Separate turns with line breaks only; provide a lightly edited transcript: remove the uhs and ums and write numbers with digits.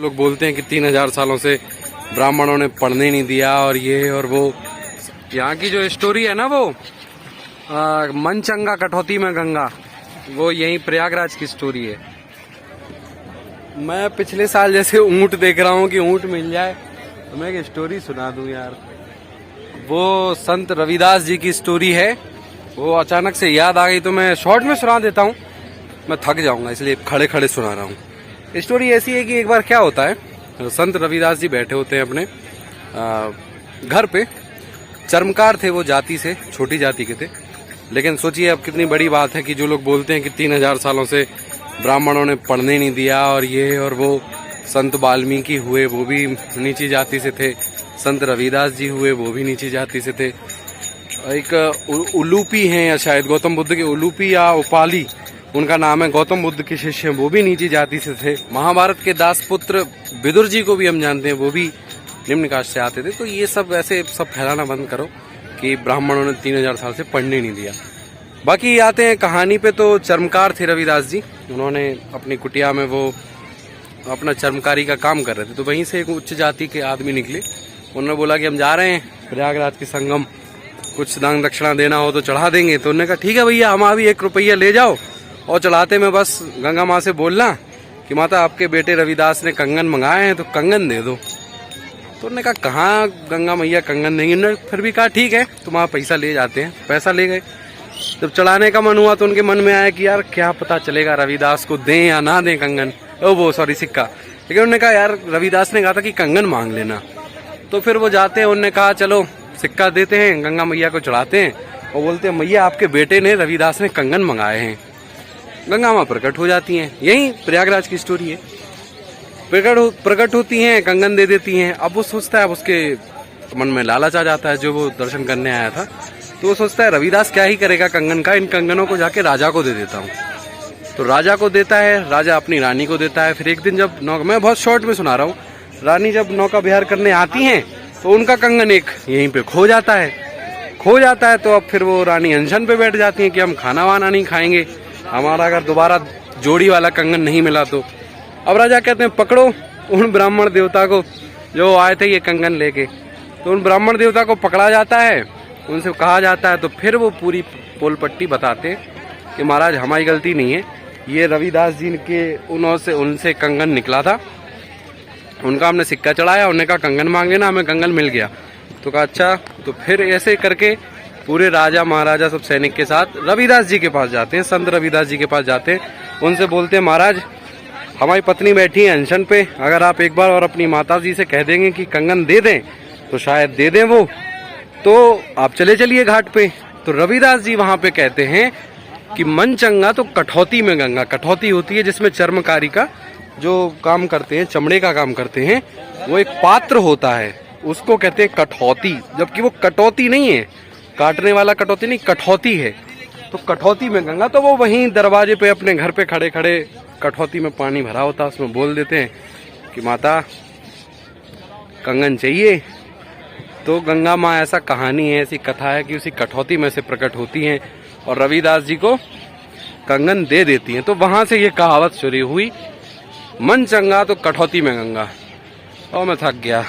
लोग बोलते हैं कि 3000 सालों से ब्राह्मणों ने पढ़ने नहीं दिया और ये और वो। यहाँ की जो स्टोरी है ना वो मन चंगा कटौती में गंगा, वो यही प्रयागराज की स्टोरी है। मैं पिछले साल जैसे ऊंट देख रहा हूँ कि ऊंट मिल जाए तो मैं एक स्टोरी सुना दूं यार। वो संत रविदास जी की स्टोरी है, वो अचानक से याद आ गई तो मैं शॉर्ट में सुना देता हूँ। मैं थक जाऊंगा इसलिए खड़े खड़े सुना रहा हूँ। स्टोरी ऐसी है कि एक बार क्या होता है, संत रविदास जी बैठे होते हैं अपने घर पे। चर्मकार थे वो, जाति से छोटी जाति के थे, लेकिन सोचिए अब कितनी बड़ी बात है कि जो लोग बोलते हैं कि 3000 सालों से ब्राह्मणों ने पढ़ने नहीं दिया और ये और वो। संत वाल्मीकि हुए वो भी नीची जाति से थे, संत रविदास जी हुए वो भी नीची जाति से थे। एक उलूपी हैं या शायद गौतम बुद्ध के उलूपी या उपाली उनका नाम है, गौतम बुद्ध के शिष्य हैं, वो भी नीची जाति से थे। महाभारत के दासपुत्र विदुर जी को भी हम जानते हैं, वो भी निम्न कास्ट से आते थे। तो ये सब ऐसे सब फैलाना बंद करो कि ब्राह्मणों ने 3000 साल से पढ़ने नहीं दिया। बाकी आते हैं कहानी पे। तो चर्मकार थे रविदास जी, उन्होंने अपनी कुटिया में वो अपना चर्मकारी का काम कर रहे थे। तो वहीं से एक उच्च जाति के आदमी निकले, उन्होंने बोला कि हम जा रहे हैं प्रयागराज के संगम, कुछ दान दक्षिणा देना हो तो चढ़ा देंगे। तो उन्होंने कहा ठीक है भैया, हम अभी 1 रुपया ले जाओ और चढ़ाते में बस गंगा माँ से बोलना कि माता आपके बेटे रविदास ने कंगन मंगाए हैं तो कंगन दे दो। तो उन्होंने कहा कहाँ गंगा मैया कंगन देंगे। उन्होंने फिर भी कहा ठीक है तुम्हारा पैसा ले जाते हैं। पैसा ले गए। जब चढ़ाने का मन हुआ तो उनके मन में आया कि यार क्या पता चलेगा रविदास को दें या ना दें कंगन, वो सॉरी सिक्का। लेकिन उन्होंने कहा यार रविदास ने कहा था कि कंगन मांग लेना। तो फिर वो जाते हैं, उन्होंने कहा चलो सिक्का देते हैं, गंगा मैया को चढ़ाते हैं और बोलते हैं मैया आपके बेटे ने रविदास ने कंगन मंगाए हैं। गंगा माँ प्रकट हो जाती हैं। यही प्रयागराज की स्टोरी है। प्रकट होती हैं, कंगन दे देती हैं। अब वो सोचता है, अब उसके मन में लालच आ जाता है, जो वो दर्शन करने आया था। तो वो सोचता है रविदास क्या ही करेगा कंगन का, इन कंगनों को जाके राजा को दे देता हूँ। तो राजा को देता है, राजा अपनी रानी को देता है। फिर एक दिन जब मैं बहुत शॉर्ट में सुना रहा हूँ, रानी जब नौका विहार करने आती हैं तो उनका कंगन एक यहीं पे खो जाता है। तो अब फिर वो रानी अनशन पे बैठ जाती हैं कि हम खाना वाना नहीं खाएंगे, हमारा अगर दोबारा जोड़ी वाला कंगन नहीं मिला तो। अब राजा कहते हैं पकड़ो उन ब्राह्मण देवता को जो आए थे ये कंगन लेके। तो उन ब्राह्मण देवता को पकड़ा जाता है, उनसे कहा जाता है। तो फिर वो पूरी पोल पट्टी बताते हैं कि महाराज हमारी गलती नहीं है, ये रविदास जी के उनसे कंगन निकला था, उनका हमने सिक्का चढ़ाया, उन्होंने कहा कंगन मांगे ना, हमें कंगन मिल गया। तो कहा अच्छा। तो फिर ऐसे करके पूरे राजा महाराजा सब सैनिक के साथ रविदास जी के पास जाते हैं, संत रविदास जी के पास जाते हैं। उनसे बोलते हैं महाराज हमारी पत्नी बैठी है अनशन पे, अगर आप एक बार और अपनी माता जी से कह देंगे कि कंगन दे दें तो शायद दे दें वो, तो आप चले चलिए घाट पे। तो रविदास जी वहां पे कहते हैं कि मन चंगा तो कठौती में गंगा। कठौती होती है जिसमें चर्मकारी का जो काम करते हैं, चमड़े का काम करते हैं, वो एक पात्र होता है, उसको कहते हैं कठौती। जबकि वो कटौती नहीं है, काटने वाला कटौती नहीं, कठौती है। तो कठौती में गंगा। तो वो वहीं दरवाजे पे अपने घर पे खड़े खड़े कठौती में पानी भरा होता है, उसमें बोल देते हैं कि माता कंगन चाहिए। तो गंगा माँ, ऐसा कहानी है, ऐसी कथा है कि उसी कठौती में से प्रकट होती हैं और रविदास जी को कंगन दे देती हैं। तो वहां से ये कहावत शुरू हुई, मन चंगा तो कठौती में गंगा। और मैं थक गया।